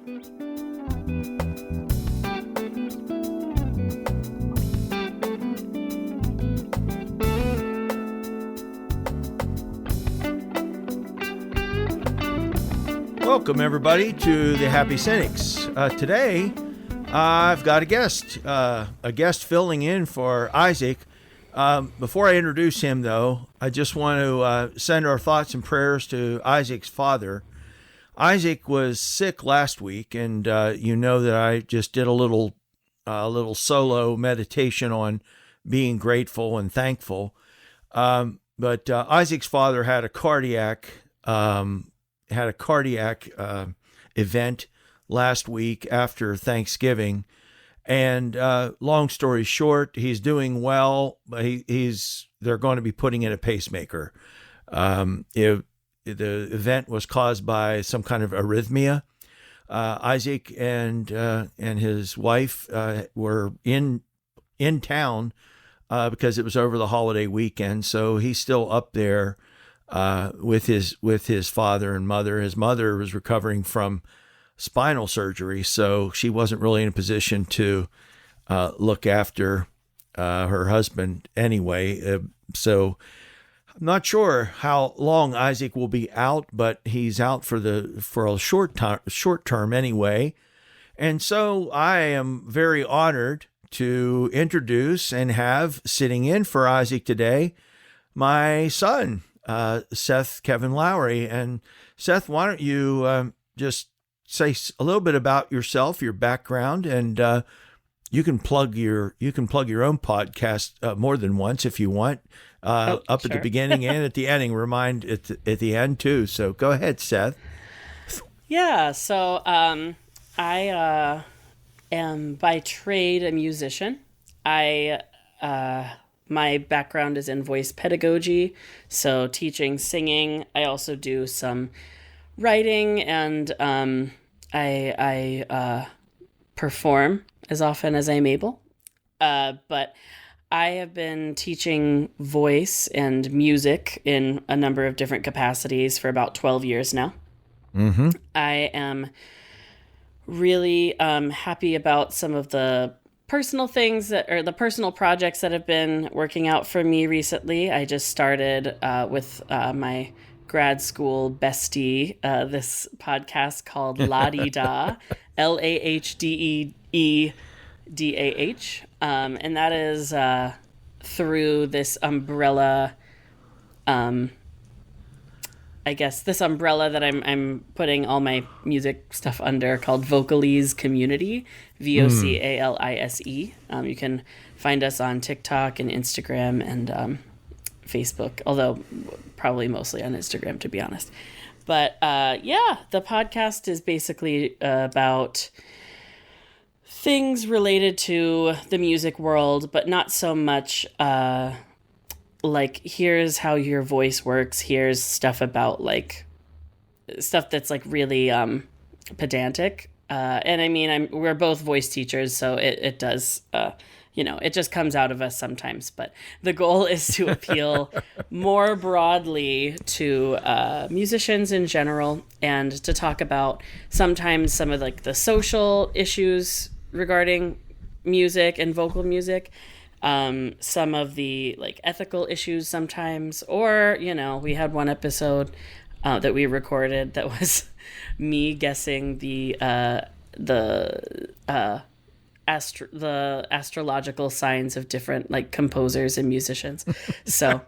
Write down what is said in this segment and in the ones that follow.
Welcome, everybody, to the Happy Cynics. Today, I've got a guest filling in for Isaac. Before I introduce him, though, I just want to send our thoughts and prayers to Isaac's father. Isaac was sick last week, and you know that I just did a little solo meditation on being grateful and thankful. But Isaac's father had a cardiac event last week after Thanksgiving. And long story short, he's doing well, but they're going to be putting in a pacemaker. The event was caused by some kind of arrhythmia. Isaac and his wife were in town because it was over the holiday weekend. So he's still up there with his father and mother. His mother was recovering from spinal surgery, so she wasn't really in a position to look after her husband anyway. So I'm not sure how long Isaac will be out, but he's out for a short term anyway. And so I am very honored to introduce and have sitting in for Isaac today my son, Seth Kevin Lowery. And Seth, why don't you just say a little bit about yourself, your background, and you can plug your own podcast more than once if you want, up sure. At the beginning and at the ending. Remind at the end too. So go ahead, Seth. Yeah. So I am by trade a musician. My background is in voice pedagogy, so teaching singing. I also do some writing, and I perform as often as I'm able. But I have been teaching voice and music in a number of different capacities for about 12 years now. Mm-hmm. I am really happy about some of the personal things the personal projects that have been working out for me recently. I just started with my grad school bestie, this podcast called La Di Da, LAHDEEDAH. And that is through this umbrella, this umbrella that I'm putting all my music stuff under, called Vocalise Community, VOCALISE. You can find us on TikTok and Instagram and Facebook, although probably mostly on Instagram, to be honest. But the podcast is basically about things related to the music world, but not so much like, here's how your voice works. Here's stuff about stuff that's really pedantic. And I mean, we're both voice teachers, so it does, it just comes out of us sometimes. But the goal is to appeal more broadly to musicians in general, and to talk about sometimes some of the social issues regarding music and vocal music. Some of the ethical issues sometimes, or, we had one episode that we recorded that was me guessing the astrological signs of different composers and musicians. So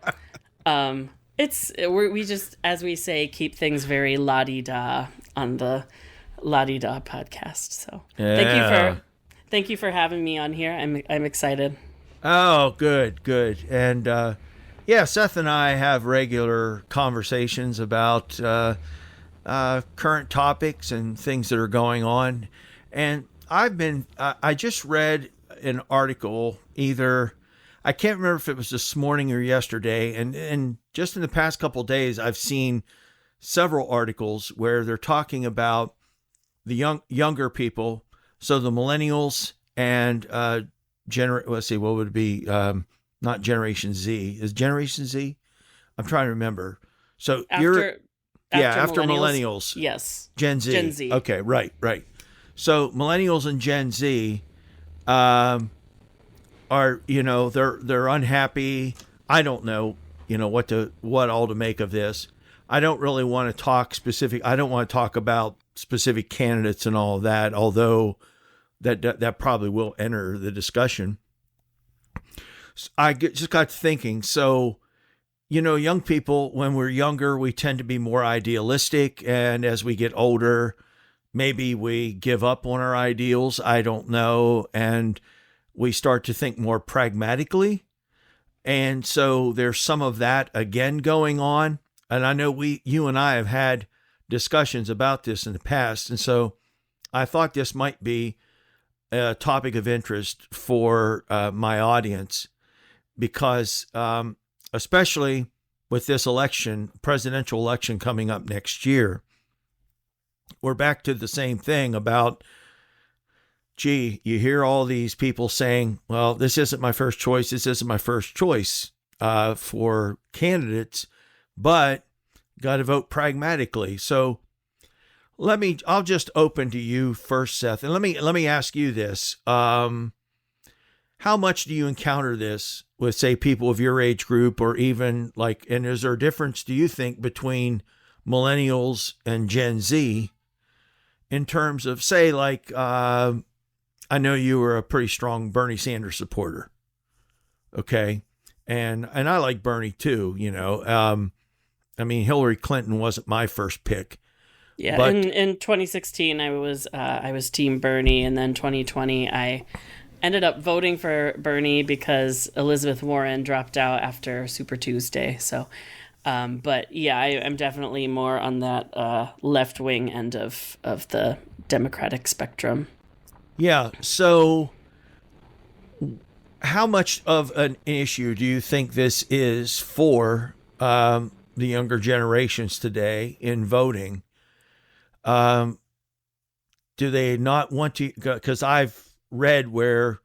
we just, as we say, keep things very la-di-da on the La-di-da podcast. So yeah. Thank you for having me on here. I'm excited. Oh, good. And Seth and I have regular conversations about current topics and things that are going on. And I just read an article, I can't remember if it was this morning or yesterday, and just in the past couple of days, I've seen several articles where they're talking about the younger people, so the millennials and let's see, what would it be? Not Generation Z. Is Generation Z? I'm trying to remember. So after millennials. Yes. Gen Z. Gen Z. Okay, right. So millennials and Gen Z um, are, they're unhappy. I don't know, what all to make of this. I don't really want to talk specific. I don't want to talk about specific candidates and all of that, although that probably will enter the discussion. Just got to thinking. So, young people, when we're younger, we tend to be more idealistic. And as we get older, maybe we give up on our ideals. I don't know. And we start to think more pragmatically. And so there's some of that again going on. And I know you and I have had discussions about this in the past. And so I thought this might be a topic of interest for my audience because especially with this presidential election coming up next year, we're back to the same thing about, you hear all these people saying, well, this isn't my first choice. This isn't my first choice for candidates, but got to vote pragmatically. So I'll just open to you first, Seth. And let me ask you this. How much do you encounter this with, say, people of your age group, or even and is there a difference, do you think, between millennials and Gen Z in terms of, say, I know you were a pretty strong Bernie Sanders supporter. Okay. And I like Bernie too, Hillary Clinton wasn't my first pick. Yeah. But in 2016, I was Team Bernie. And then 2020, I ended up voting for Bernie because Elizabeth Warren dropped out after Super Tuesday. So, but yeah, I'm definitely more on that left wing end of the Democratic spectrum. Yeah. So how much of an issue do you think this is for the younger generations today in voting? Do they not want to? Because I've read where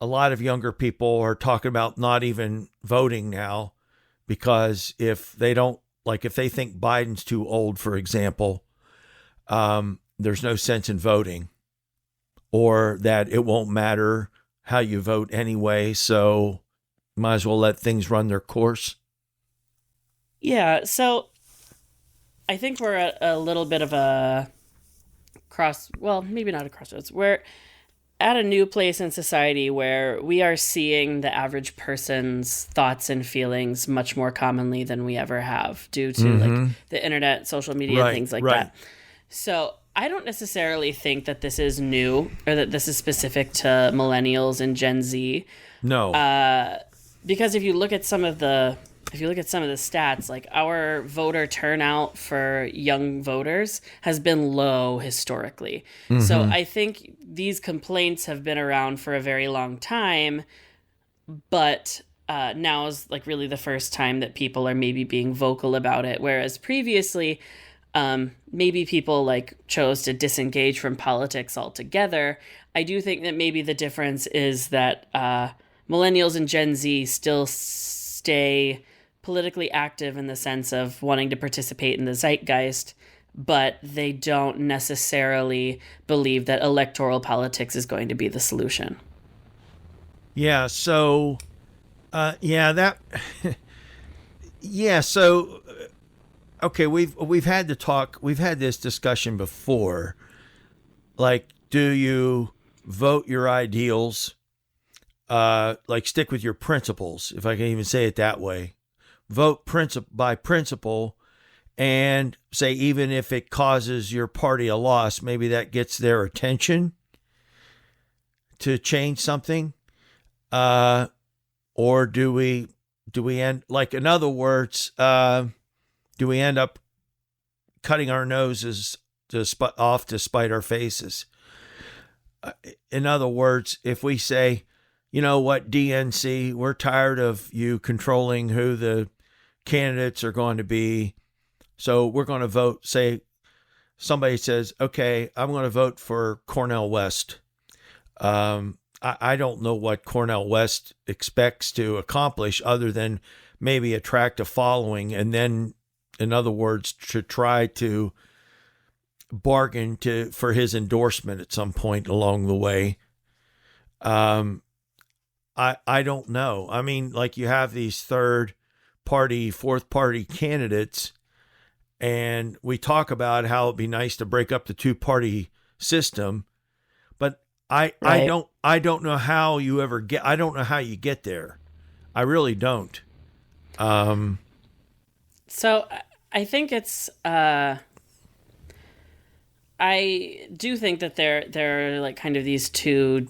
a lot of younger people are talking about not even voting now because if they think Biden's too old, for example, there's no sense in voting. Or that it won't matter how you vote anyway, so might as well let things run their course. Yeah, so I think we're at a little bit of a maybe not a crossroads. We're at a new place in society where we are seeing the average person's thoughts and feelings much more commonly than we ever have due to the internet, social media, things like that. So I don't necessarily think that this is new or that this is specific to millennials and Gen Z. No. Because if you look at some of the stats, our voter turnout for young voters has been low historically. Mm-hmm. So I think these complaints have been around for a very long time, but now is really the first time that people are maybe being vocal about it. Whereas previously, maybe people chose to disengage from politics altogether. I do think that maybe the difference is that millennials and Gen Z still stay politically active in the sense of wanting to participate in the zeitgeist, but they don't necessarily believe that electoral politics is going to be the solution. Yeah. So, so. Okay, we've had this discussion before. Do you vote your ideals? Stick with your principles, if I can even say it that way. Vote by principle, and say even if it causes your party a loss, maybe that gets their attention to change something. Or do we end, in other words, do we end up cutting our noses off to spite our faces? In other words, if we say, you know what, DNC, we're tired of you controlling who the candidates are going to be, so we're going to vote, say somebody says, okay, I'm going to vote for Cornel West. I don't know what Cornel West expects to accomplish other than maybe attract a following, and then, in other words, to try to bargain for his endorsement at some point along the way. I don't know. I mean, like, you have these third party, fourth party candidates, and we talk about how it'd be nice to break up the two party system, but I don't know how you ever get. I don't know how you get there. I really don't. So I think it's. I do think that there are like kind of these two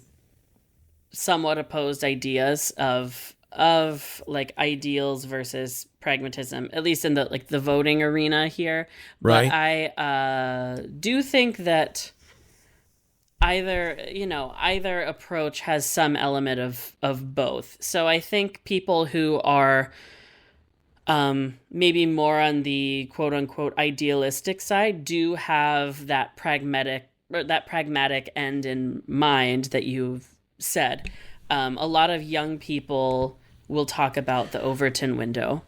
somewhat opposed ideas of like ideals versus pragmatism, at least in the voting arena here. Right. But I do think that either approach has some element of both. So I think people who are maybe more on the quote unquote idealistic side do have that pragmatic end in mind that you've said. A lot of young people will talk about the Overton window.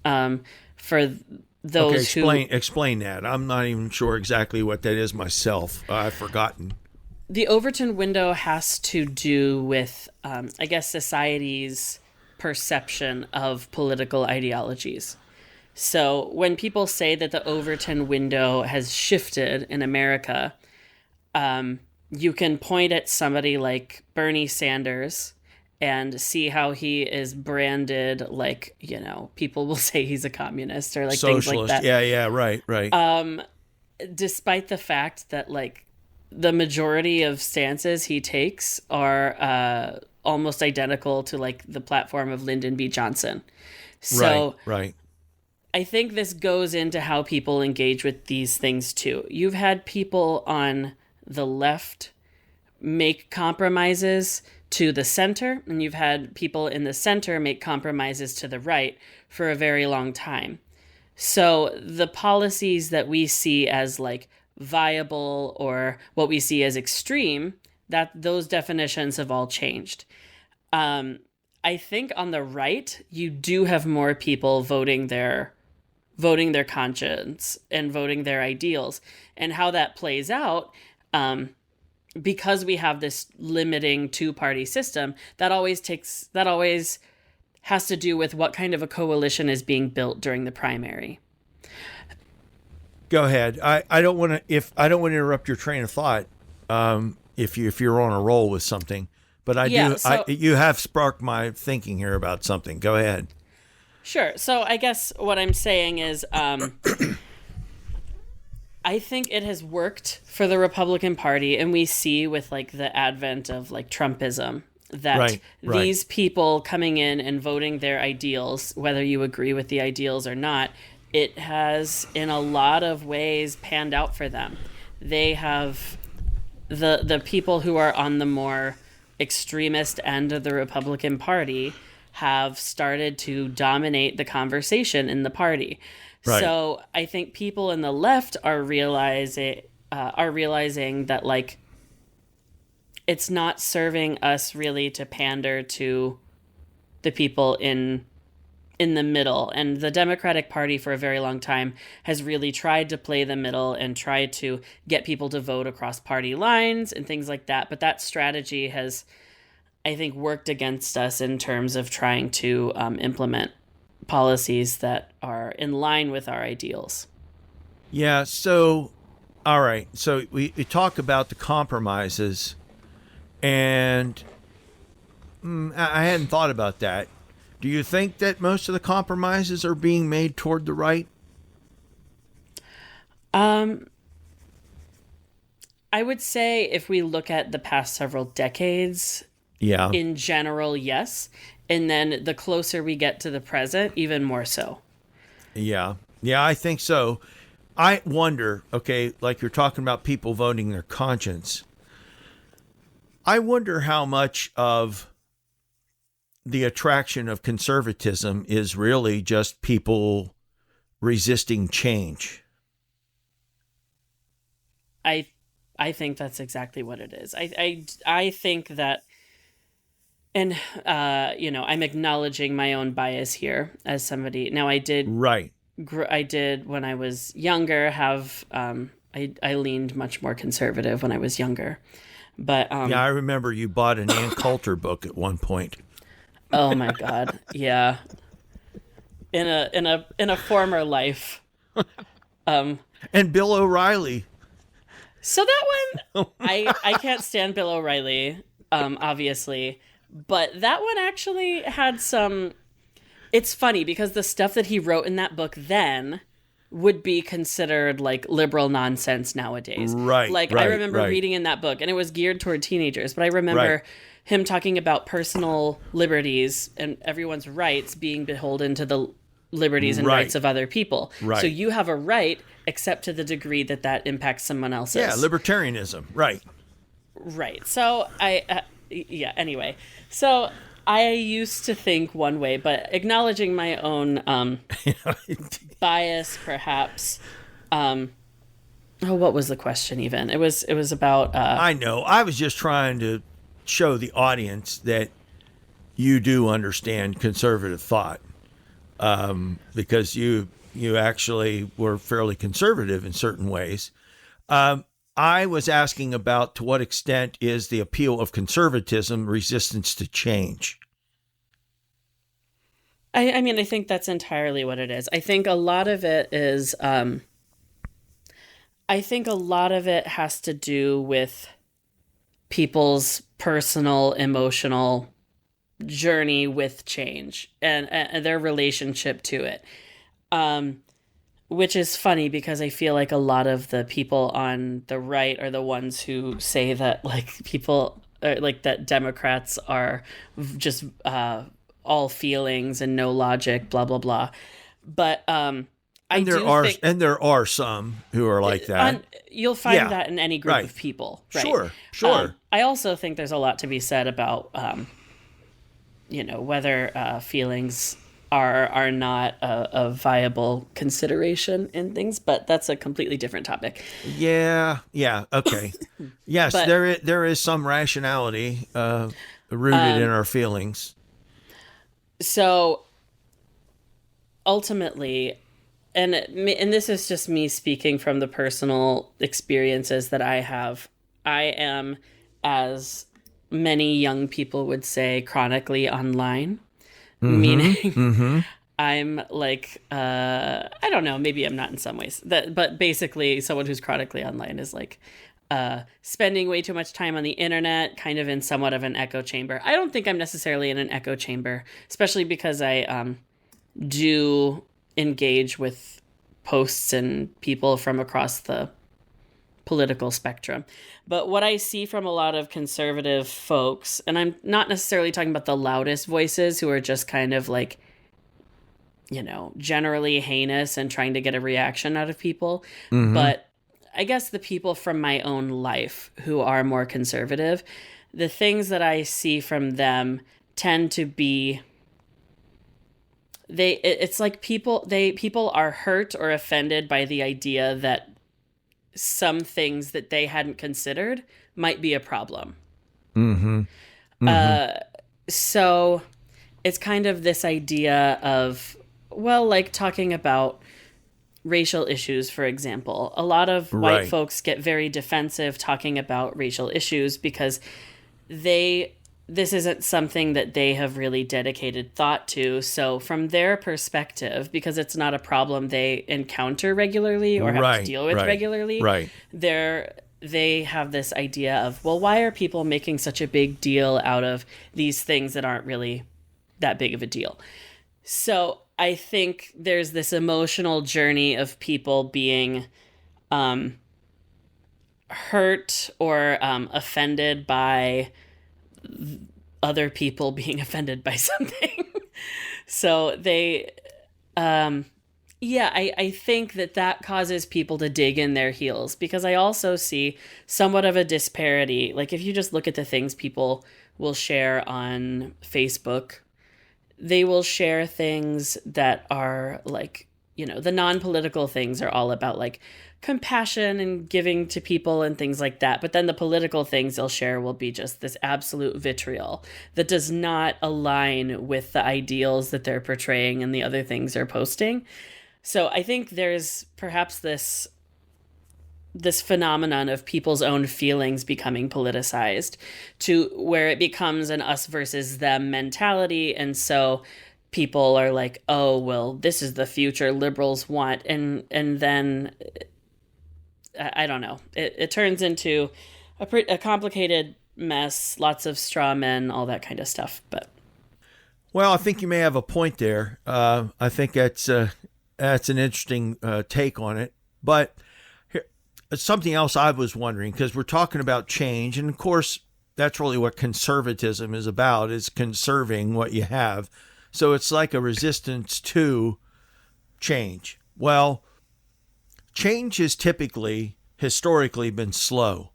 For those explain that. I'm not even sure exactly what that is myself. I've forgotten. The Overton window has to do with, I guess, society's perception of political ideologies. So when people say that the Overton window has shifted in America, you can point at somebody like Bernie Sanders and see how he is branded, like, people will say he's a communist or like socialist. Things like that. Yeah, right. Despite the fact that like the majority of stances he takes are almost identical to like the platform of Lyndon B. Johnson. So right. I think this goes into how people engage with these things too. You've had people on the left make compromises to the center, and you've had people in the center make compromises to the right for a very long time. So the policies that we see as like viable or what we see as extreme, that those definitions have all changed. I think on the right, you do have more people voting their conscience and voting their ideals, and how that plays out. Because we have this limiting two-party system, that always has to do with what kind of a coalition is being built during the primary. Go ahead. I don't want to interrupt your train of thought. If you're on a roll with something, but you have sparked my thinking here about something. Go ahead. Sure. So I guess what I'm saying is, I think it has worked for the Republican Party, and we see with like the advent of like Trumpism that these people coming in and voting their ideals, whether you agree with the ideals or not, it has in a lot of ways panned out for them. They have the people who are on the more extremist end of the Republican Party have started to dominate the conversation in the party. Right. So I think people in the left are realizing that like it's not serving us really to pander to the people in the middle. And the Democratic Party for a very long time has really tried to play the middle and tried to get people to vote across party lines and things like that. But that strategy has, I think, worked against us in terms of trying to implement policies that are in line with our ideals. Yeah, so, all right. So we talk about the compromises, and I hadn't thought about that. Do you think that most of the compromises are being made toward the right? I would say if we look at the past several decades, in general, yes. And then the closer we get to the present, even more so. Yeah, I think so. I wonder, okay, like you're talking about people voting their conscience. I wonder how much of the attraction of conservatism is really just people resisting change. I think that's exactly what it is. I think that. And, I'm acknowledging my own bias here as somebody. Now, I did when I was younger, have, I I leaned much more conservative when I was younger. But Yeah, I remember you bought an Ann Coulter book at one point. oh my God, yeah. In a former life. And Bill O'Reilly. So that one, I can't stand Bill O'Reilly, obviously, but that one actually had some. It's funny because the stuff that he wrote in that book then would be considered like liberal nonsense nowadays. Right. Like I remember reading in that book, and it was geared toward teenagers, but I remember him talking about personal liberties and everyone's rights being beholden to the liberties and rights of other people. Right. So you have a right, except to the degree that that impacts someone else's. Yeah, libertarianism. Right. Right. So yeah, anyway. So I used to think one way, but acknowledging my own bias, perhaps. What was the question even? It was about. I know. I was just trying to show the audience that you do understand conservative thought, because you actually were fairly conservative in certain ways. I was asking about to what extent is the appeal of conservatism resistance to change? I mean, I think that's entirely what it is. I think a lot of it is. I think a lot of it has to do with people's personal, emotional journey with change and their relationship to it. Which is funny because I feel like a lot of the people on the right are the ones who say that like people like that Democrats are just all feelings and no logic, blah blah blah. But there are some who are like that. You'll find that in any group of people, right? Sure. I also think there's a lot to be said about whether feelings are not a viable consideration in things, but that's a completely different topic. Yeah, okay. Yes, but there is some rationality rooted in our feelings. So ultimately, and this is just me speaking from the personal experiences that I have, I am, as many young people would say, chronically online. Meaning I'm like, I don't know, maybe I'm not in some ways, but basically someone who's chronically online is like spending way too much time on the internet, kind of in somewhat of an echo chamber. I don't think I'm necessarily in an echo chamber, especially because I do engage with posts and people from across the political spectrum. But what I see from a lot of conservative folks, and I'm not necessarily talking about the loudest voices who are just kind of like, generally heinous and trying to get a reaction out of people, but I guess the people from my own life who are more conservative, the things that I see from them tend to be it's like people are hurt or offended by the idea that some things that they hadn't considered might be a problem. So it's kind of this idea of, like talking about racial issues, for example. A lot of white folks get very defensive talking about racial issues because this isn't something that they have really dedicated thought to. So from their perspective, because it's not a problem they encounter regularly or have to deal with regularly, they have this idea of, why are people making such a big deal out of these things that aren't really that big of a deal? So I think there's this emotional journey of people being hurt or offended by other people being offended by something. So they, I think that causes people to dig in their heels, because I also see somewhat of a disparity. Like if you just look at the things people will share on Facebook, they will share things that are like, the non-political things are all about like compassion and giving to people and things like that. But then the political things they'll share will be just this absolute vitriol that does not align with the ideals that they're portraying and the other things they're posting. So I think there's perhaps this this phenomenon of people's own feelings becoming politicized to where it becomes an us versus them mentality. And so people are like, oh, well, this is the future liberals want. And then I don't know. It turns into a complicated mess, lots of straw men, all that kind of stuff. But well, I think you may have a point there. I think that's an interesting take on it. But here, something else I was wondering, because we're talking about change, and of course, that's really what conservatism is about, is conserving what you have. So it's like a resistance to change. Well, change has historically been slow.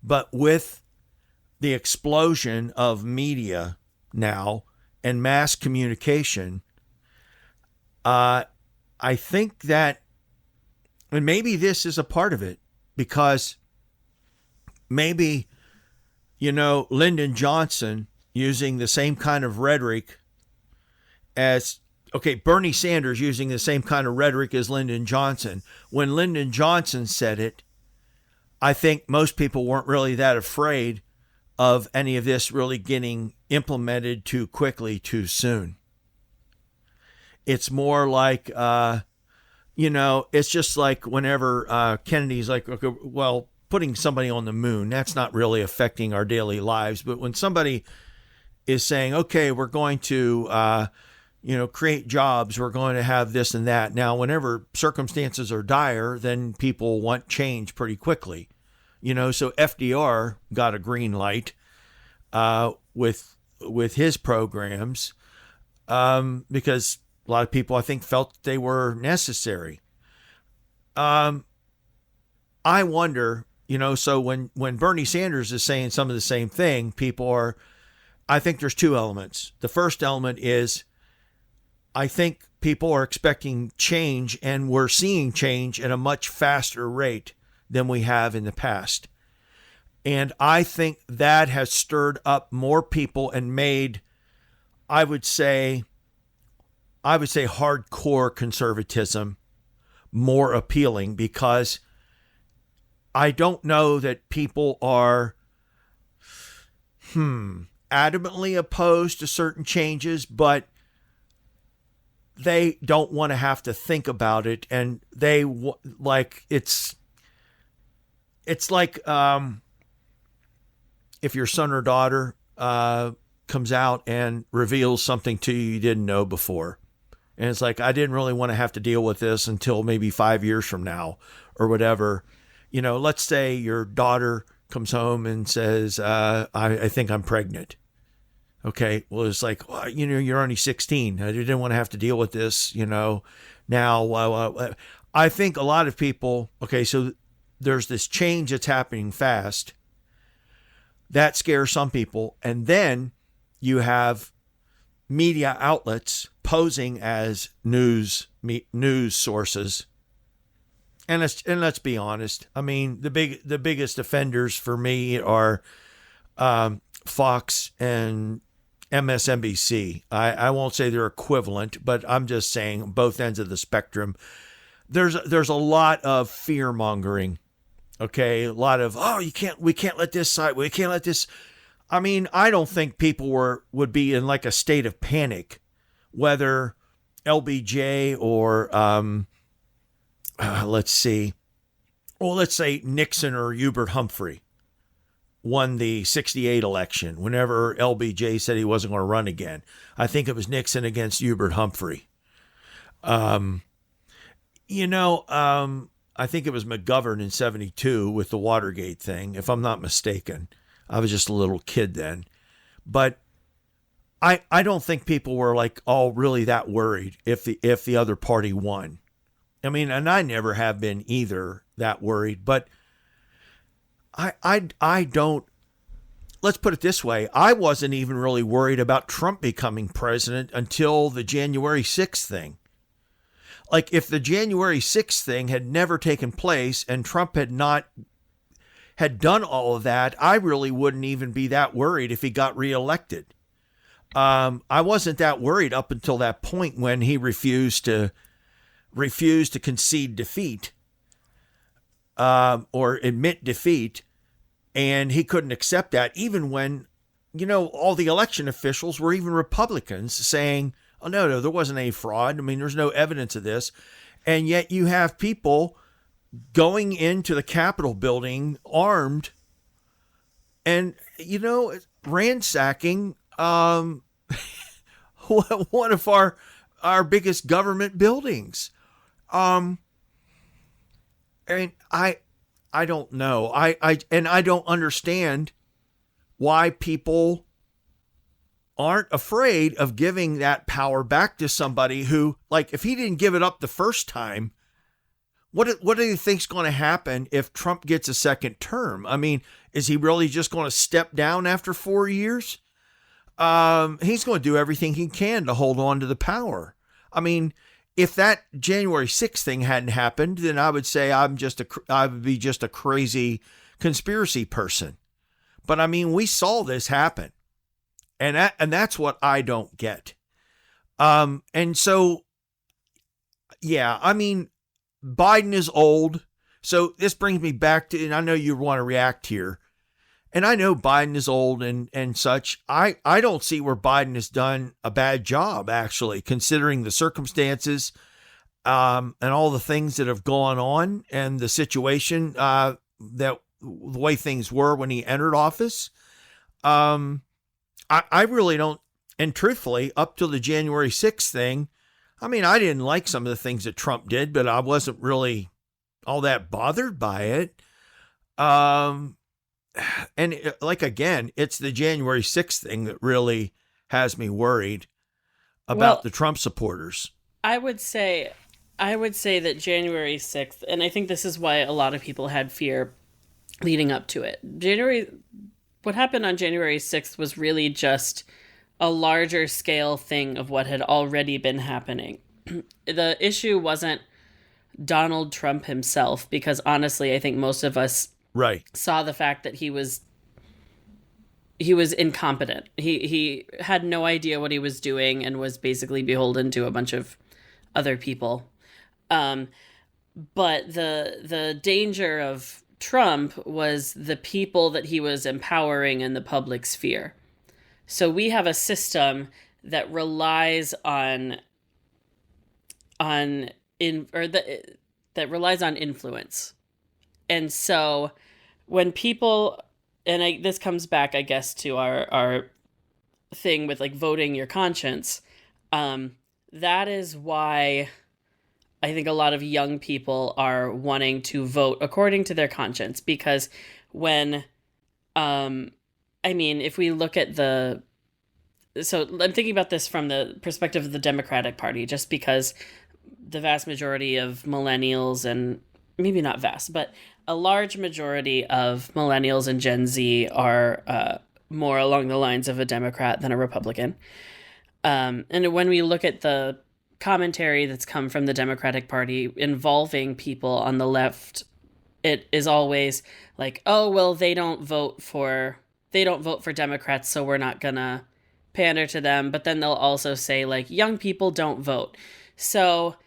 But with the explosion of media now and mass communication, I think that, and maybe this is a part of it, because maybe, Lyndon Johnson using the same kind of rhetoric Bernie Sanders using the same kind of rhetoric as Lyndon Johnson. When Lyndon Johnson said it, I think most people weren't really that afraid of any of this really getting implemented too quickly, too soon. It's more like, it's just like whenever Kennedy's like, okay, well, putting somebody on the moon, that's not really affecting our daily lives. But when somebody is saying, okay, we're going to, create jobs, we're going to have this and that. Now, whenever circumstances are dire, then people want change pretty quickly. So FDR got a green light with his programs because a lot of people, I think, felt they were necessary. I wonder, so when Bernie Sanders is saying some of the same thing, I think there's two elements. The first element is, I think people are expecting change, and we're seeing change at a much faster rate than we have in the past. And I think that has stirred up more people and made, I would say hardcore conservatism more appealing, because I don't know that people are adamantly opposed to certain changes, but they don't want to have to think about it, and they like it's like if your son or daughter comes out and reveals something to you didn't know before, and it's like, I didn't really want to have to deal with this until maybe 5 years from now or whatever. Let's say your daughter comes home and says, I think I'm pregnant. Okay, well, it's like, well, you're only 16. I didn't want to have to deal with this, Now, I think a lot of people, so there's this change that's happening fast. That scares some people. And then you have media outlets posing as news sources. And let's be honest. I mean, the biggest offenders for me are Fox and MSNBC. I won't say they're equivalent, but I'm just saying both ends of the spectrum. There's a lot of fear mongering. Okay, a lot of, we can't let this side, we can't let this. I mean, I don't think people would be in like a state of panic, whether LBJ or let's say Nixon or Hubert Humphrey won the 1968 election. Whenever LBJ said he wasn't going to run again, I think it was Nixon against Hubert Humphrey. I think it was McGovern in 1972 with the Watergate thing, if I'm not mistaken. I was just a little kid then. But I don't think people were like all really that worried if the other party won. I mean, and I never have been either that worried, but I don't, let's put it this way. I wasn't even really worried about Trump becoming president until the January 6th thing. Like, if the January 6th thing had never taken place and Trump had done all of that, I really wouldn't even be that worried if he got reelected. I wasn't that worried up until that point when he refused to concede defeat. or admit defeat. And he couldn't accept that, even when, all the election officials were even Republicans saying, oh, no, there wasn't any fraud. I mean, there's no evidence of this. And yet you have people going into the Capitol building armed and, ransacking one of our biggest government buildings. And I don't know. I don't understand why people aren't afraid of giving that power back to somebody who, like, if he didn't give it up the first time, what do you think's going to happen if Trump gets a second term? I mean, is he really just going to step down after 4 years? He's going to do everything he can to hold on to the power. I mean, if that January 6th thing hadn't happened, then I would say I would be just a crazy conspiracy person. But I mean, we saw this happen, and that's what I don't get. And so, yeah, I mean, Biden is old. So this brings me back to, and I know you want to react here, and I know Biden is old and such. I don't see where Biden has done a bad job, actually, considering the circumstances and all the things that have gone on and the situation that the way things were when he entered office. I really don't. And truthfully, up to the January 6th thing, I mean, I didn't like some of the things that Trump did, but I wasn't really all that bothered by it. And again, it's the January 6th thing that really has me worried about the Trump supporters. I would say that January 6th, and I think this is why a lot of people had fear leading up to it. What happened on January 6th was really just a larger scale thing of what had already been happening. The issue wasn't Donald Trump himself, because honestly, I think most of us saw the fact that he was incompetent. He had no idea what he was doing and was basically beholden to a bunch of other people. But the danger of Trump was the people that he was empowering in the public sphere. So we have a system that relies on influence. And so when people, and this comes back, I guess, to our thing with like voting your conscience, that is why I think a lot of young people are wanting to vote according to their conscience, because when, if we look at so I'm thinking about this from the perspective of the Democratic Party, just because the vast majority of millennials, and maybe not vast, but a large majority of millennials and Gen Z are more along the lines of a Democrat than a Republican. And when we look at the commentary that's come from the Democratic Party involving people on the left, it is always like, oh, well, they don't vote for Democrats, so we're not gonna pander to them. But then they'll also say, like, young people don't vote. So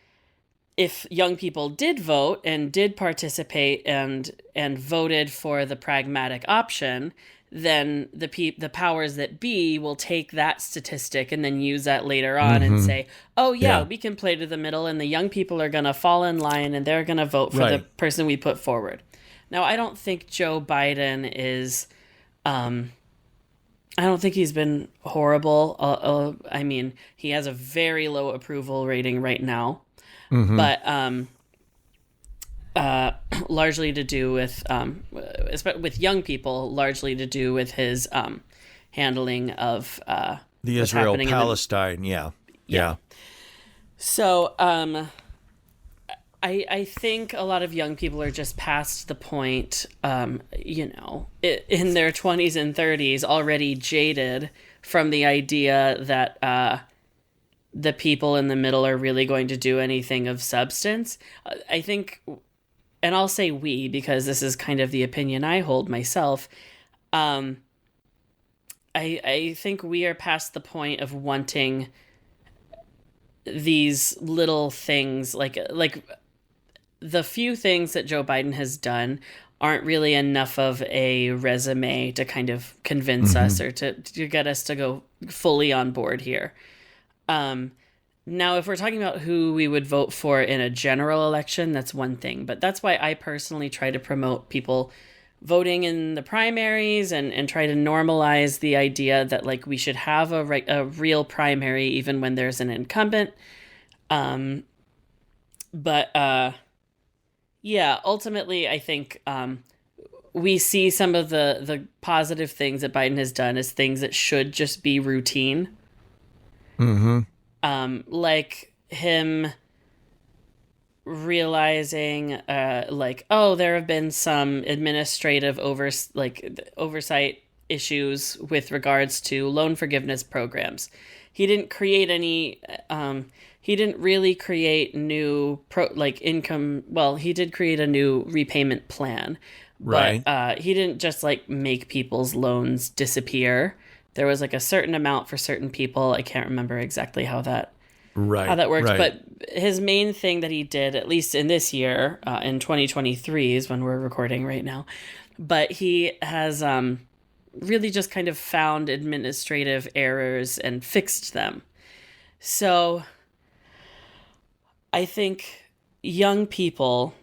if young people did vote and did participate and voted for the pragmatic option, then the powers that be will take that statistic and then use that later on and say, oh, yeah, we can play to the middle, and the young people are going to fall in line and they're going to vote for the person we put forward. Now, I don't think Joe Biden is... I don't think he's been horrible. He has a very low approval rating right now. But largely to do with young people, largely to do with his handling of the Israel-Palestine. Yeah. So I think a lot of young people are just past the point, in their 20s and 30s, already jaded from the idea that the people in the middle are really going to do anything of substance. I think, and I'll say we, because this is kind of the opinion I hold myself, I think we are past the point of wanting these little things, like the few things that Joe Biden has done aren't really enough of a resume to kind of convince us or to get us to go fully on board here. Now, if we're talking about who we would vote for in a general election, that's one thing. But that's why I personally try to promote people voting in the primaries and try to normalize the idea that like we should have a real primary even when there's an incumbent. Yeah, ultimately, I think we see some of the positive things that Biden has done as things that should just be routine. Like him realizing, oh, there have been some administrative oversight issues with regards to loan forgiveness programs. He didn't create any. He didn't really create new income. Well, he did create a new repayment plan, Right. but he didn't just like make people's loans disappear. There was like a certain amount for certain people. I can't remember exactly how that works. Right. But his main thing that he did, at least in this year, in 2023 is when we're recording right now, but he has really just kind of found administrative errors and fixed them. So I think young people,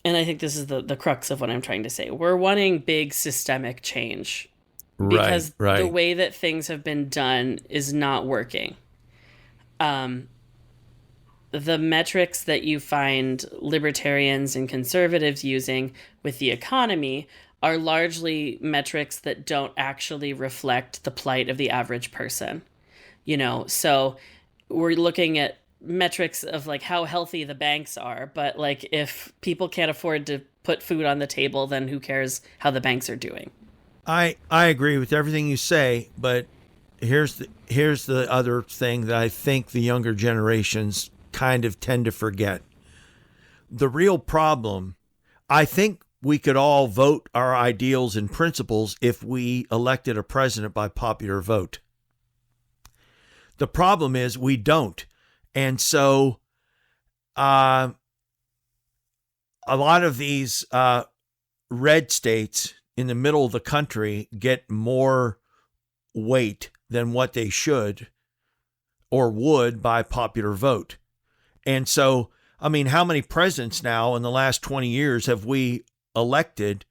and I think this is the crux of what I'm trying to say, we're wanting big systemic change because the way that things have been done is not working. The metrics that you find libertarians and conservatives using with the economy are largely metrics that don't actually reflect the plight of the average person. So we're looking at metrics of like how healthy the banks are, but like if people can't afford to put food on the table, then who cares how the banks are doing? I agree with everything you say, but here's the other thing that I think the younger generations kind of tend to forget. The real problem, I think we could all vote our ideals and principles if we elected a president by popular vote. The problem is we don't. And so a lot of these red states in the middle of the country get more weight than what they should or would by popular vote. And so, I mean, how many presidents now in the last 20 years have we elected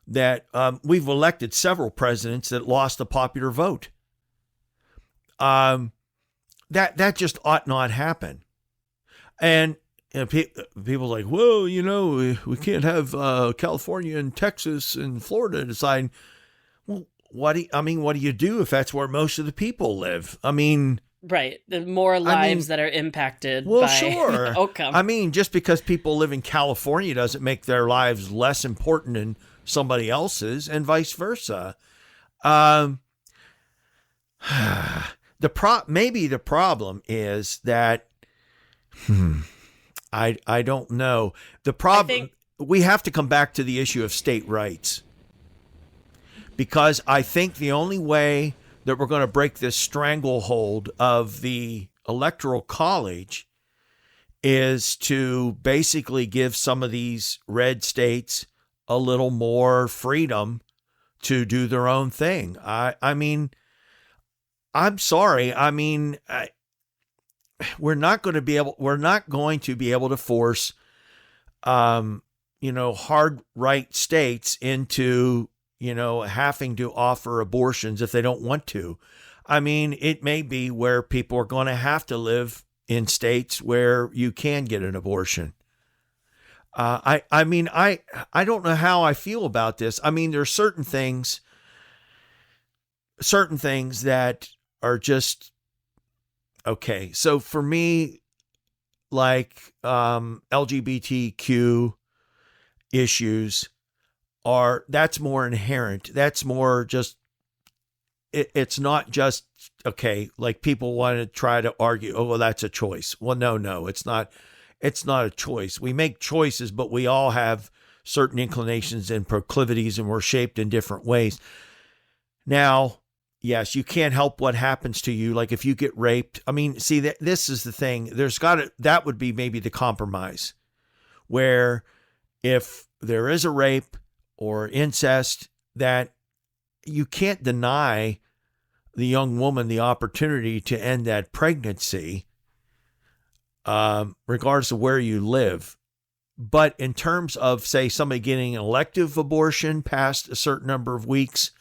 that we've elected several presidents that lost the popular vote? That just ought not happen. And people are like, well, we can't have California and Texas and Florida decide. Well, what do you do if that's where most of the people live? I mean, right. The more lives that are impacted well, by sure. the outcome. I mean, just because people live in California doesn't make their lives less important than somebody else's, and vice versa. Maybe the problem is that I don't know. The problem, we have to come back to the issue of state rights, because I think the only way that we're going to break this stranglehold of the Electoral College is to basically give some of these red states a little more freedom to do their own thing. I mean, I'm sorry. I mean, we're not going to be able to force, hard right states into, having to offer abortions if they don't want to. I mean, it may be where people are going to have to live in states where you can get an abortion. I don't know how I feel about this. I mean, there's certain things that are just okay. So for me, like LGBTQ issues that's more inherent. That's more just, it's not just, okay, like people want to try to argue, oh, well, that's a choice. Well, no, it's not a choice. We make choices, but we all have certain inclinations and proclivities, and we're shaped in different ways. Now, yes, you can't help what happens to you. Like if you get raped, I mean, see, this is the thing. That would be maybe the compromise. where if there is a rape or incest, that you can't deny the young woman the opportunity to end that pregnancy, regardless of where you live. But in terms of, say, somebody getting an elective abortion past a certain number of weeks,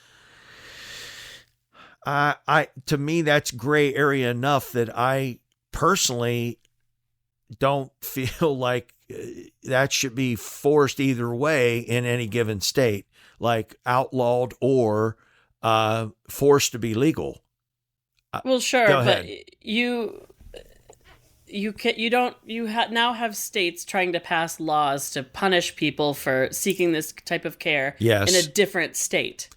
to me, that's gray area enough that I personally don't feel like that should be forced either way in any given state, like outlawed or forced to be legal. Well, sure, Go but ahead. you now have states trying to pass laws to punish people for seeking this type of care Yes. in a different state.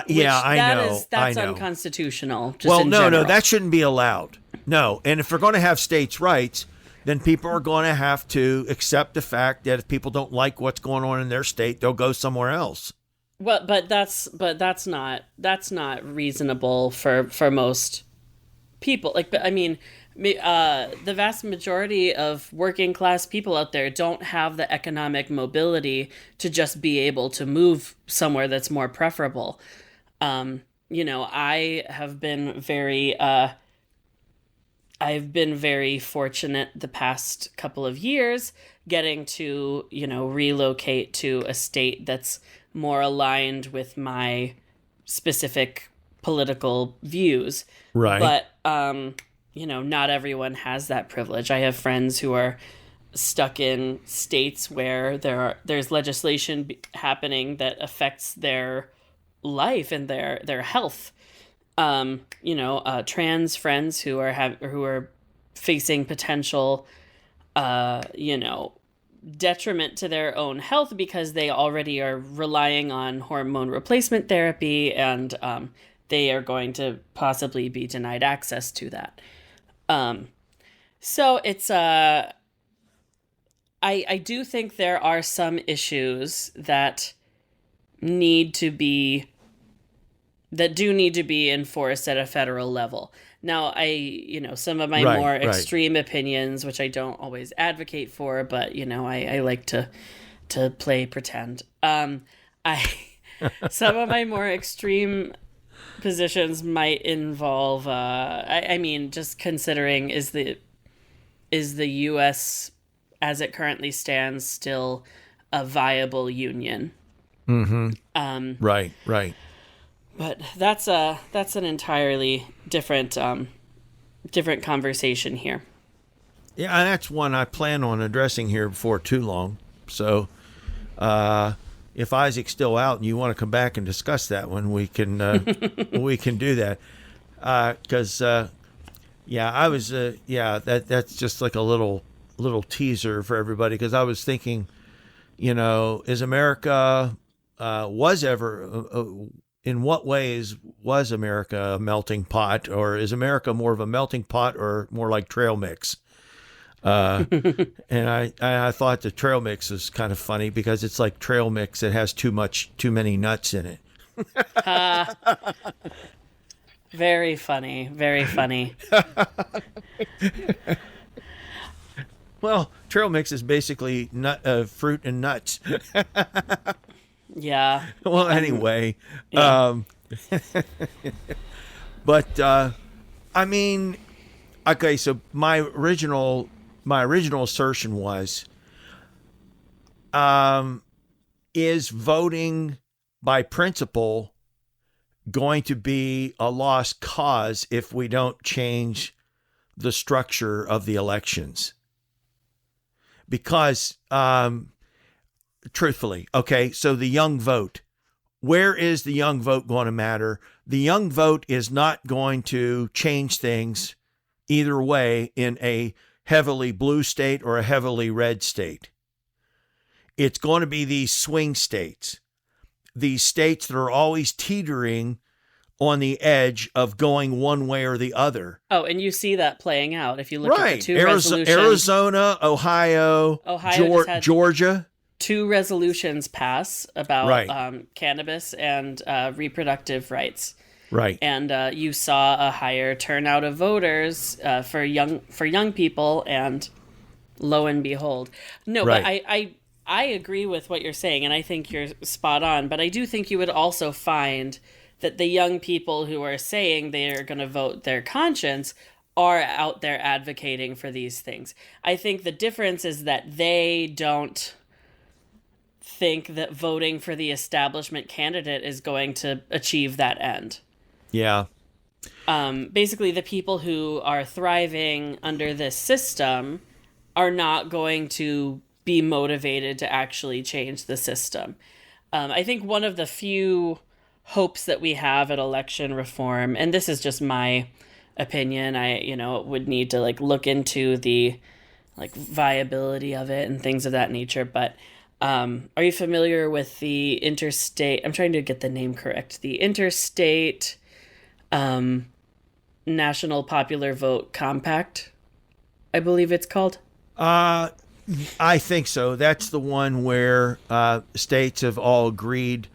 Yeah, I know. That's I know. unconstitutional. Just Well, in no, general. that shouldn't be allowed. No, and if we're going to have states' rights, then people are going to have to accept the fact that if people don't like what's going on in their state, they'll go somewhere else. Well, but that's not reasonable for most people. Like, but I mean, the vast majority of working class people out there don't have the economic mobility to just be able to move somewhere that's more preferable. I have been I've been very fortunate the past couple of years getting to, relocate to a state that's more aligned with my specific political views. Right. But, not everyone has that privilege. I have friends who are stuck in states where there's legislation happening that affects their life and their health. Trans friends who are facing potential, detriment to their own health because they already are relying on hormone replacement therapy, and they are going to possibly be denied access to that. So it's I do think there are some issues that need to be enforced at a federal level. Now, some of my more extreme opinions, which I don't always advocate for, but I like to play pretend. Some of my more extreme positions might involve, just considering is the U.S. as it currently stands still a viable union? Mm-hmm. Right. But that's an entirely different conversation here. Yeah, and that's one I plan on addressing here before too long. So, if Isaac's still out and you want to come back and discuss that one, we can we can do that. Because I was that's just like a little teaser for everybody. Because I was thinking, is America was ever in what ways was America a melting pot, or is America more of a melting pot or more like trail mix? And I thought the trail mix was kind of funny because it's like trail mix. It has too many nuts in it. Very funny. Very funny. Well, trail mix is basically fruit and nuts. Yeah. Well, anyway, yeah. But okay. So my original assertion was, is voting by principle going to be a lost cause if we don't change the structure of the elections? Because, truthfully, okay, so the young vote, where is the young vote going to matter? The young vote is not going to change things either way in a heavily blue state or a heavily red state. It's going to be these swing states, these states that are always teetering on the edge of going one way or the other. Oh, and you see that playing out if you look at the two resolutions. Arizona, Ohio Georgia. 2 resolutions pass about cannabis and reproductive rights. Right. And you saw a higher turnout of voters for young people, and lo and behold. No, but Right. I agree with what you're saying, and I think you're spot on. But I do think you would also find that the young people who are saying they are going to vote their conscience are out there advocating for these things. I think the difference is that they don't think that voting for the establishment candidate is going to achieve that end. Yeah. Basically, the people who are thriving under this system are not going to be motivated to actually change the system. I think one of the few hopes that we have at election reform, and this is just my opinion, I would need to look into the viability of it and things of that nature. But are you familiar with the interstate? I'm trying to get the name correct. The interstate National Popular Vote Compact, I believe it's called. I think so. That's the one where states have all agreed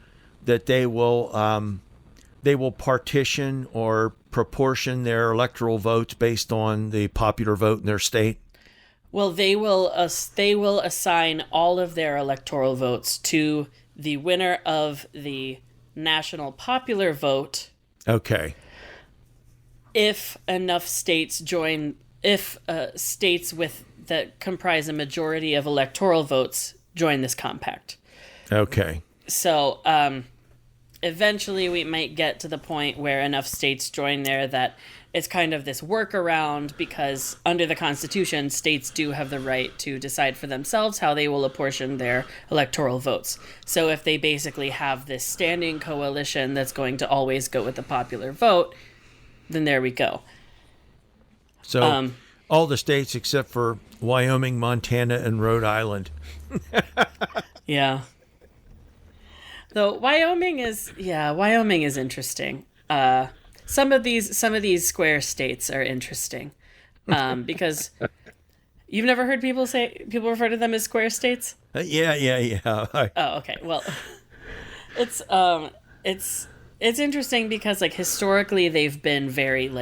that they will partition or proportion their electoral votes based on the popular vote in their state. Well, they will assign all of their electoral votes to the winner of the national popular vote. Okay. If enough states join, if states that comprise a majority of electoral votes join this compact. Okay. So eventually we might get to the point where enough states join there that it's kind of this workaround, because under the Constitution, states do have the right to decide for themselves how they will apportion their electoral votes. So if they basically have this standing coalition that's going to always go with the popular vote, then there we go. So all the states except for Wyoming, Montana, and Rhode Island. Yeah. Though Wyoming is interesting. Some of these square states are interesting, because you've never heard people refer to them as square states. Yeah. Oh, okay. Well, it's interesting because historically they've been very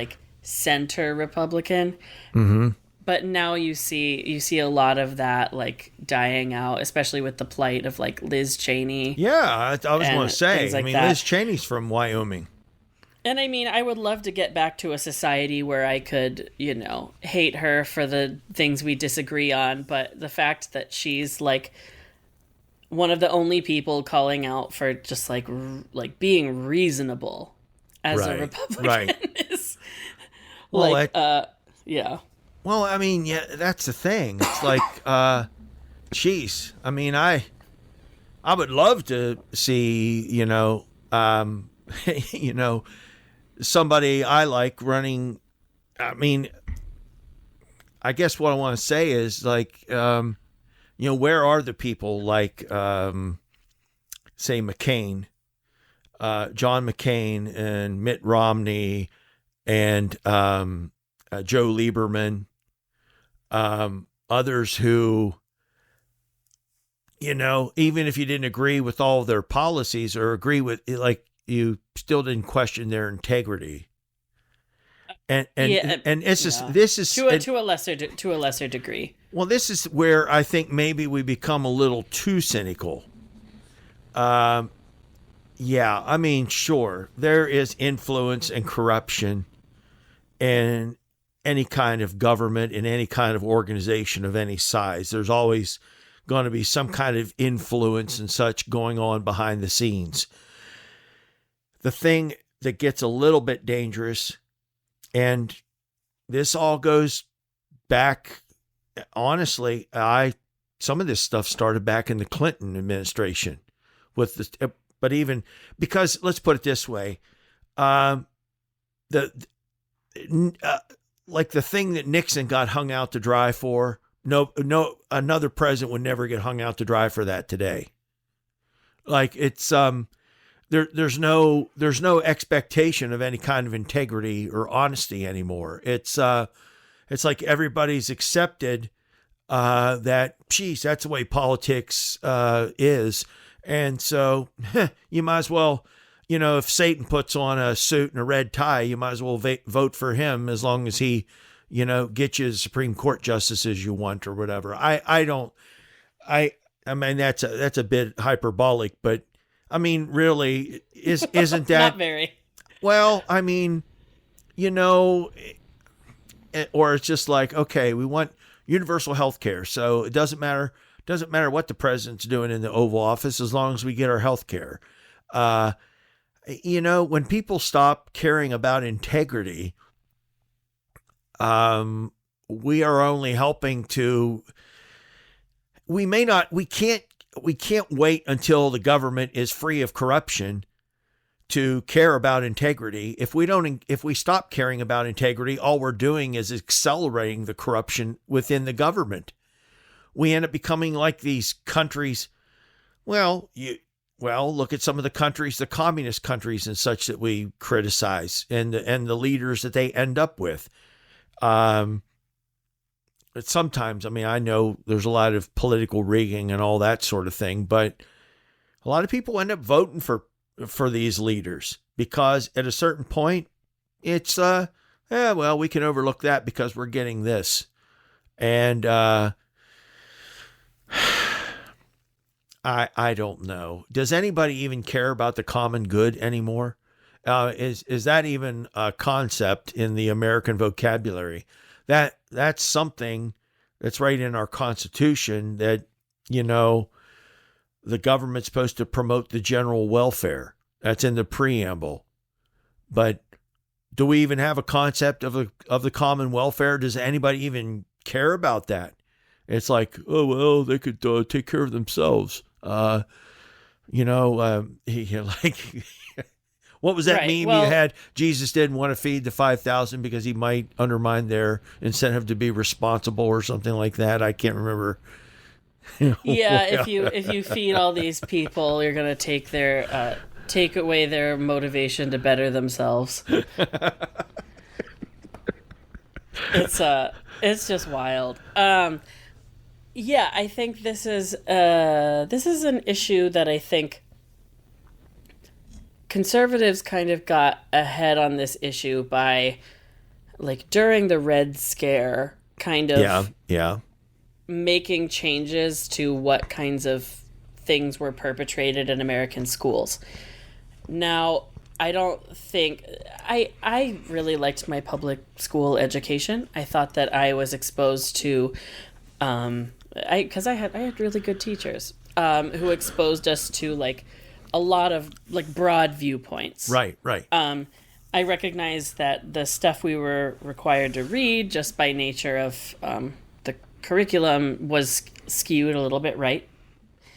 center Republican. Mm-hmm. But now you see a lot of that dying out, especially with the plight of Liz Cheney. Yeah, I was going to say. I mean, Liz Cheney's from Wyoming. And I mean, I would love to get back to a society where I could, hate her for the things we disagree on. But the fact that she's one of the only people calling out for just being reasonable as a Republican is yeah. Well, I mean, yeah, that's the thing. It's geez. I mean, I would love to see, somebody I like running. I mean, I guess what I want to say is where are the people say McCain, John McCain and Mitt Romney and Joe Lieberman, others who, even if you didn't agree with all of their policies or agree with you still didn't question their integrity. And this is to a lesser degree. Well, this is where I think maybe we become a little too cynical. Yeah, I mean, sure, there is influence and corruption in any kind of government, in any kind of organization of any size. There's always going to be some kind of influence and such going on behind the scenes. The thing that gets a little bit dangerous, and this all goes back, honestly, some of this stuff started back in the Clinton administration with the, but even because, let's put it this way, the thing that Nixon got hung out to dry for, no, another president would never get hung out to dry for that today. It's there's no expectation of any kind of integrity or honesty anymore. It's like everybody's accepted that, geez, that's the way politics is. And so you might as well, if Satan puts on a suit and a red tie, you might as well vote for him as long as he, get you the Supreme Court justices you want or whatever. I mean, that's a bit hyperbolic, but I mean, really, isn't that Not very. well? I mean, or it's just like, okay, we want universal health care, so it doesn't matter what the president's doing in the Oval Office as long as we get our health care. When people stop caring about integrity, we are only helping to. We can't wait until the government is free of corruption to care about integrity. If we stop caring about integrity, all we're doing is accelerating the corruption within the government. We end up becoming like these countries. Well, look at some of the countries, the communist countries and such that we criticize, and the leaders that they end up with. Sometimes, I mean, I know there's a lot of political rigging and all that sort of thing, but a lot of people end up voting for these leaders because at a certain point, it's, we can overlook that because we're getting this. And, I don't know. Does anybody even care about the common good anymore? Is that even a concept in the American vocabulary? That's something that's right in our Constitution that, the government's supposed to promote the general welfare. That's in the preamble. But do we even have a concept of the common welfare? Does anybody even care about that? It's like, oh, well, they could take care of themselves. Like, what was that meme you had? Jesus didn't want to feed the 5,000 because he might undermine their incentive to be responsible or something like that. I can't remember. Yeah, if you feed all these people, you're gonna take away their motivation to better themselves. It's just wild. Yeah, I think this is an issue that I think conservatives kind of got ahead on this issue by, like, during the Red Scare, kind of making changes to what kinds of things were perpetrated in American schools. Now, I don't think I really liked my public school education. I thought that I was exposed to because I had really good teachers who exposed us to like a lot of like broad viewpoints. Right. I recognize that the stuff we were required to read just by nature of the curriculum was skewed a little bit right.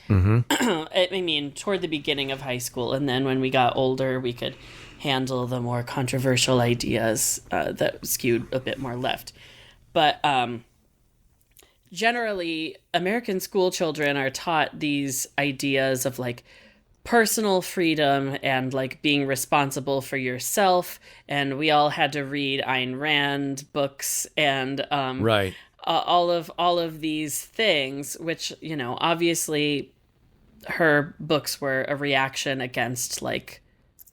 Mm-hmm. I mean, toward the beginning of high school, and then when we got older, we could handle the more controversial ideas that skewed a bit more left. But generally, American school children are taught these ideas of like personal freedom and like being responsible for yourself. And we all had to read Ayn Rand books and all of these things, which, you know, obviously her books were a reaction against like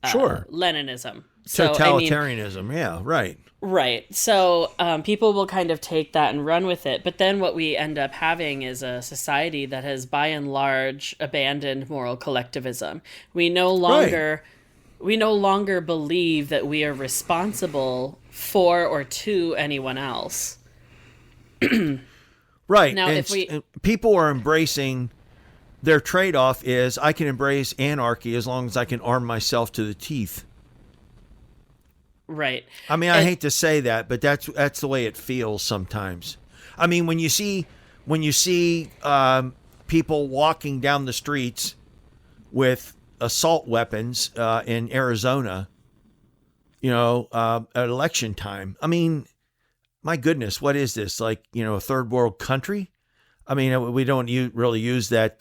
Leninism. So, totalitarianism. Right. So people will kind of take that and run with it. But then what we end up having is a society that has by and large abandoned moral collectivism. We no longer believe that we are responsible for or to anyone else. Right. Now, and people are embracing, their trade-off is I can embrace anarchy as long as I can arm myself to the teeth. Right. I mean, I hate to say that, but that's the way it feels sometimes. I mean, when you see people walking down the streets with assault weapons in Arizona, at election time. I mean, my goodness, what is this? Like, a third world country? I mean, we don't really use that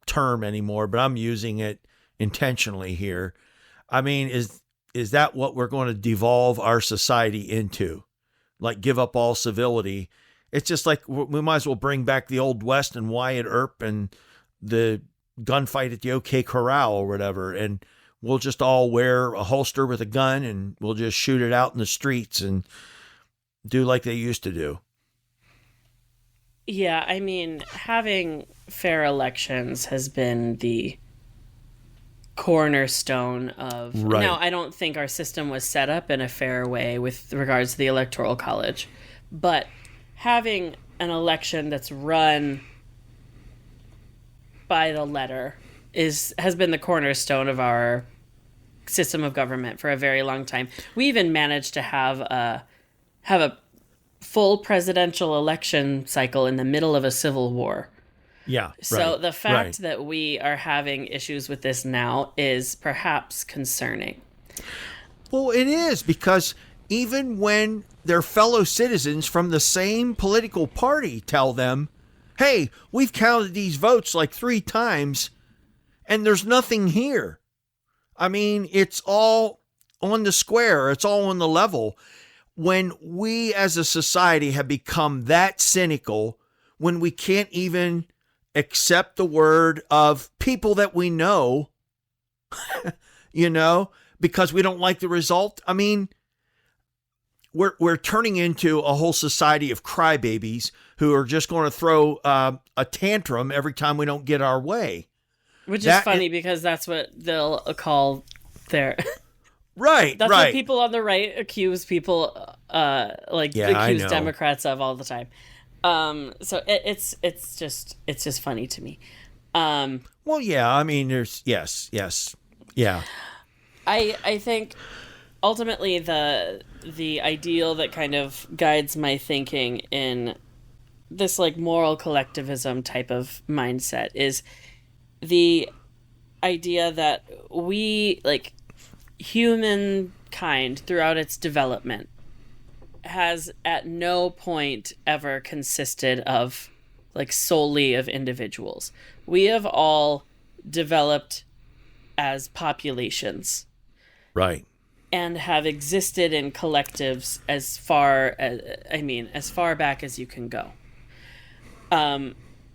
term anymore, but I'm using it intentionally here. I mean, is that what we're going to devolve our society into? Like, give up all civility? It's just like we might as well bring back the Old West and Wyatt Earp and the gunfight at the OK Corral or whatever, and we'll just all wear a holster with a gun and we'll just shoot it out in the streets, and do like they used to do. Yeah, I mean, having fair elections has been the cornerstone of. Right. Now, I don't think our system was set up in a fair way with regards to the Electoral College, but having an election that's run by the letter has been the cornerstone of our system of government for a very long time. We even managed to have a full presidential election cycle in the middle of a civil war. Yeah. So right, the fact right. that we are having issues with this now is perhaps concerning. Well, it is, because even when their fellow citizens from the same political party tell them, hey, we've counted these votes like 3 times and there's nothing here. I mean, it's all on the square. It's all on the level. When we as a society have become that cynical, when we can't even accept the word of people that we know, because we don't like the result. I mean, we're turning into a whole society of crybabies who are just going to throw a tantrum every time we don't get our way. Which is funny because that's what they'll call their... Right, That's right. what people on the right accuse people, accuse Democrats of all the time. So it's just funny to me. Well, yeah, I mean, there's, yes, yeah. I think ultimately the ideal that kind of guides my thinking in this like moral collectivism type of mindset is the idea that we, like, humankind throughout its development has at no point ever consisted of like solely of individuals. We have all developed as populations. Right. And have existed in collectives as far back as you can go.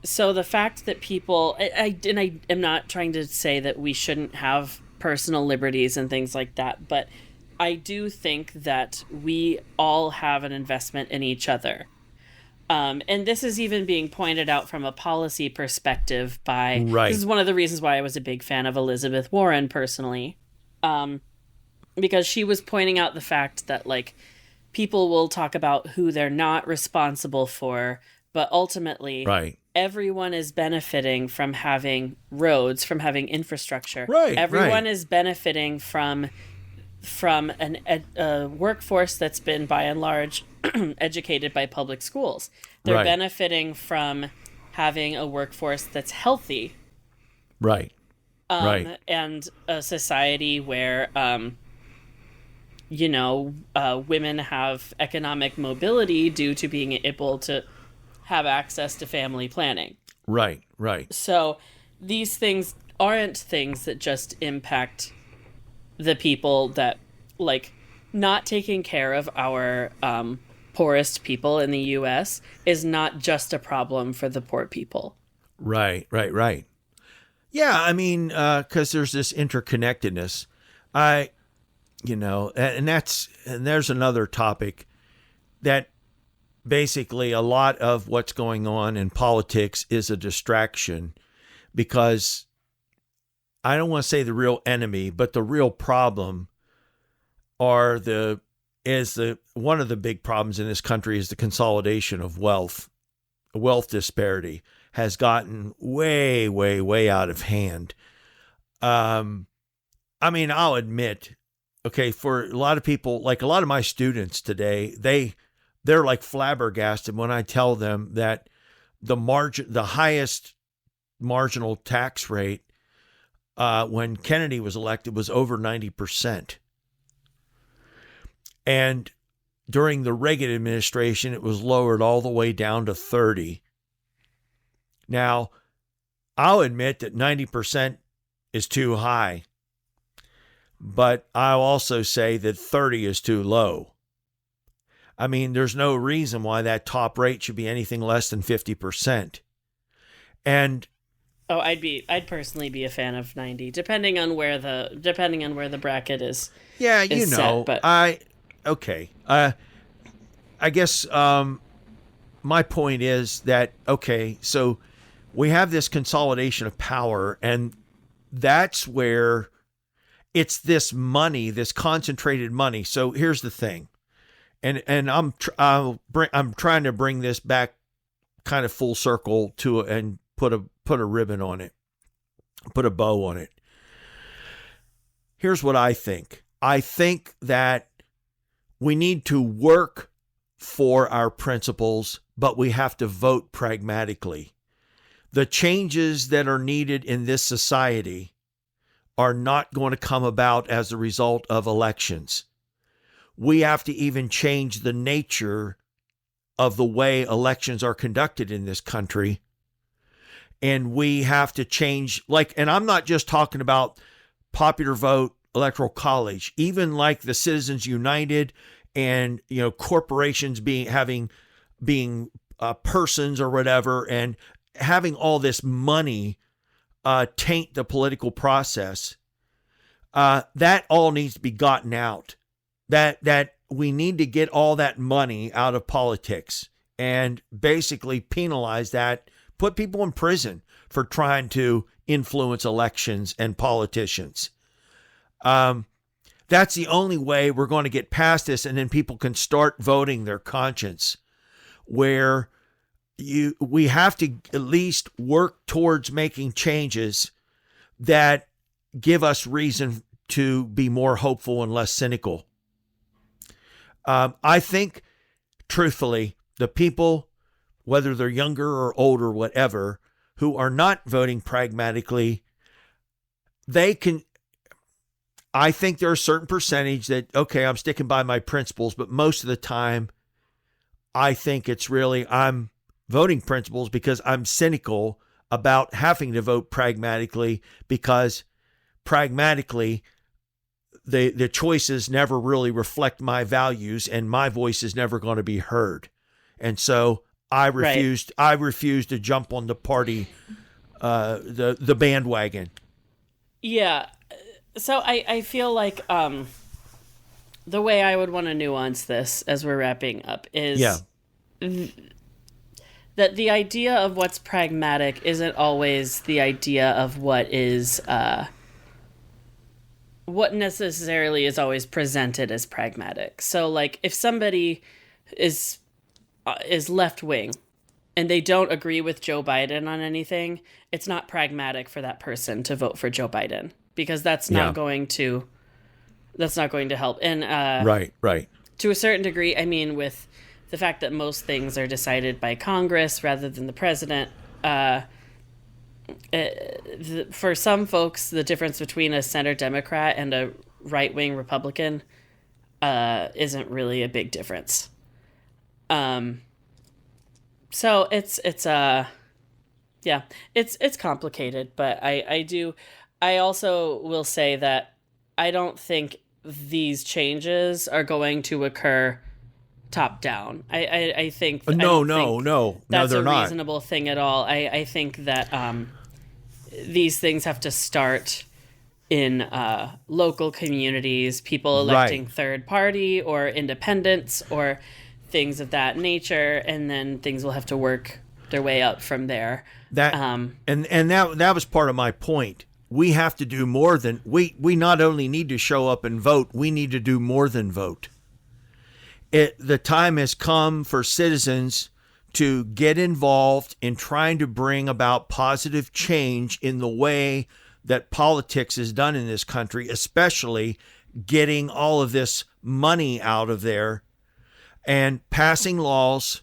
So the fact that people, I am not trying to say that we shouldn't have personal liberties and things like that, but I do think that we all have an investment in each other. And this is even being pointed out from a policy perspective by, right. This is one of the reasons why I was a big fan of Elizabeth Warren personally. Because she was pointing out the fact that, like, people will talk about who they're not responsible for, but ultimately everyone is benefiting from having roads, from having infrastructure. Right. Everyone is benefiting from a workforce that's been, by and large, educated by public schools. They're benefiting from having a workforce that's healthy. Right. And a society where, women have economic mobility due to being able to have access to family planning. Right. So these things aren't things that just impact the people that, like, not taking care of our poorest people in the U.S. is not just a problem for the poor people. Right. Yeah, I mean, because there's this interconnectedness. And there's another topic that basically a lot of what's going on in politics is a distraction, because I don't want to say the real enemy, but the real problem one of the big problems in this country is the consolidation of wealth. Wealth disparity has gotten way, way, way out of hand. I'll admit, okay, for a lot of people, like a lot of my students today, they're like flabbergasted when I tell them that the highest marginal tax rate when Kennedy was elected was over 90%. And during the Reagan administration, it was lowered all the way down to 30%. Now, I'll admit that 90% is too high, but I'll also say that 30 is too low. I mean, there's no reason why that top rate should be anything less than 50%. And I'd personally be a fan of 90, depending on where the bracket is. Yeah, set, but I guess my point is that, okay, so we have this consolidation of power, and that's where it's this money, this concentrated money. So here's the thing, and I'm trying to bring this back kind of full circle to and put a ribbon on it, put a bow on it. Here's what I think. I think that we need to work for our principles, but we have to vote pragmatically. The changes that are needed in this society are not going to come about as a result of elections. We have to even change the nature of the way elections are conducted in this country. And we have to change, and I'm not just talking about popular vote, electoral college, even like the Citizens United and, corporations being persons or whatever, and having all this money taint the political process. That all needs to be gotten out. That we need to get all that money out of politics and basically penalize that, put people in prison for trying to influence elections and politicians. That's the only way we're going to get past this, and then people can start voting their conscience, where we have to at least work towards making changes that give us reason to be more hopeful and less cynical. I think, truthfully, the people, whether they're younger or older, whatever, who are not voting pragmatically, I think there are a certain percentage that, okay, I'm sticking by my principles, but most of the time, I think it's really, I'm voting principles because I'm cynical about having to vote pragmatically, because pragmatically, the choices never really reflect my values, and my voice is never going to be heard. And so I refused to jump on the party, the bandwagon. Yeah. So I feel like the way I would want to nuance this as we're wrapping up is that the idea of what's pragmatic isn't always the idea of what necessarily is always presented as pragmatic. So like if somebody is left wing and they don't agree with Joe Biden on anything, it's not pragmatic for that person to vote for Joe Biden, because that's not going to help. And right. To a certain degree, I mean, with the fact that most things are decided by Congress rather than the president, for some folks, the difference between a center Democrat and a right-wing Republican isn't really a big difference. So it's complicated, but I also will say that I don't think these changes are going to occur top down. I think no, that's they're a not. reasonable thing at all. I think that these things have to start in local communities, people electing third party or independents or things of that nature, and then things will have to work their way up from there. That was part of my point. We have to do more than we not only need to show up and vote, we need to do more than vote. The time has come for citizens to get involved in trying to bring about positive change in the way that politics is done in this country, especially getting all of this money out of there and passing laws.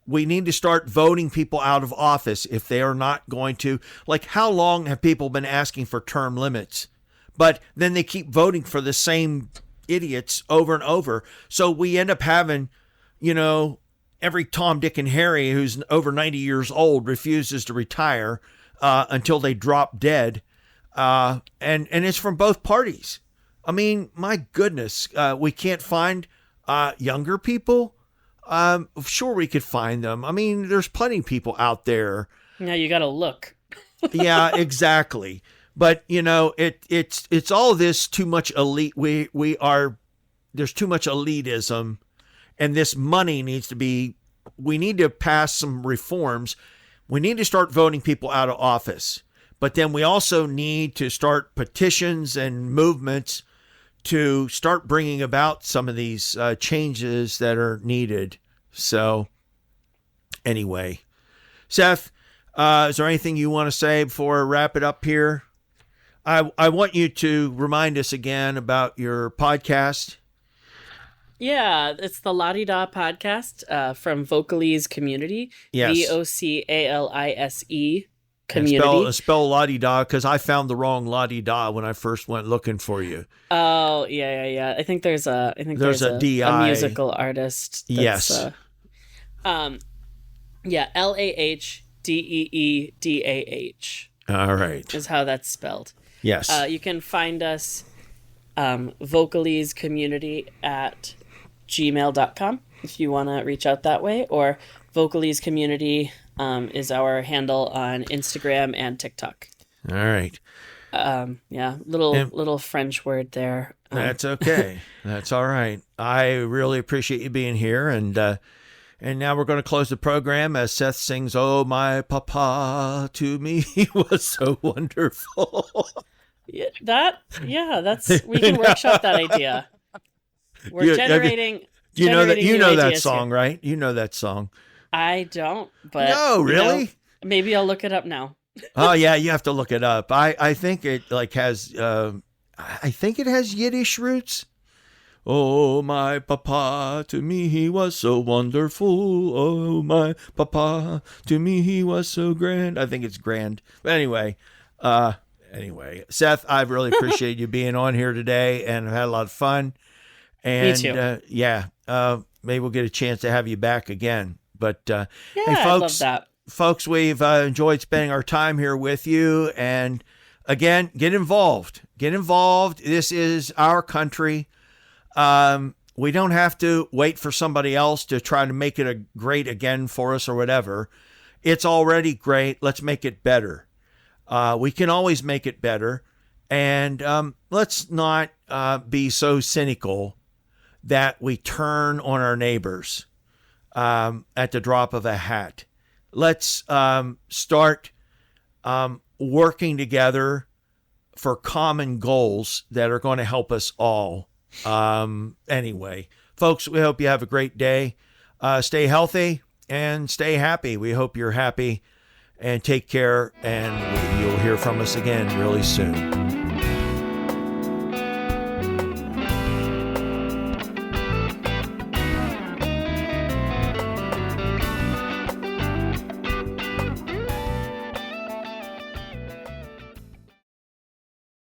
We need to start voting people out of office if they are not going to. Like, how long have people been asking for term limits? But then they keep voting for the same idiots over and over. So we end up having, every Tom, Dick, and Harry who's over 90 years old refuses to retire until they drop dead. And it's from both parties. I mean, my goodness, we can't find younger people. Sure, we could find them. I mean, there's plenty of people out there. Now you got to look. Yeah, exactly. But it's all this too much elite. There's too much elitism, And this money needs to be, we need to pass some reforms. We need to start voting people out of office. But then we also need to start petitions and movements to start bringing about some of these changes that are needed. So anyway, Seth, is there anything you want to say before I wrap it up here? I want you to remind us again about your podcast. Yeah, it's the La Di Da podcast from Vocalese Community. Yes. VOCALISE Community. And spell la-di-da, because I found the wrong la-di-da when I first went looking for you. Oh, yeah. I think there's a DI. a musical artist. Yes. LAHDEEDAH. All right. Is how that's spelled. Yes. You can find us Vocalese Community at gmail.com if you want to reach out that way, or Vocalese Community is our handle on Instagram and TikTok. All right. Little French word there. That's okay. That's all right. I really appreciate you being here, and now we're going to close the program as Seth sings, "Oh, my papa, to me he was so wonderful." We can workshop that idea. We're generating. You know that here. song, right? You know that song. I don't, but no, really? Maybe I'll look it up now. Oh yeah, you have to look it up. I think it has I think it has Yiddish roots. Oh, my papa, to me he was so wonderful. Oh, my papa, to me he was so grand. I think it's grand. But anyway, Seth, I really appreciate you being on here today, and I've had a lot of fun. And me too. Maybe we'll get a chance to have you back again. But hey, folks, I love that. Folks, we've enjoyed spending our time here with you. And again, get involved. Get involved. This is our country. We don't have to wait for somebody else to try to make it great again for us or whatever. It's already great. Let's make it better. We can always make it better. And let's not be so cynical that we turn on our neighbors at the drop of a hat. Let's start working together for common goals that are going to help us all. Anyway, folks, we hope you have a great day. Stay healthy and stay happy. We hope you're happy, and take care, and you'll hear from us again really soon.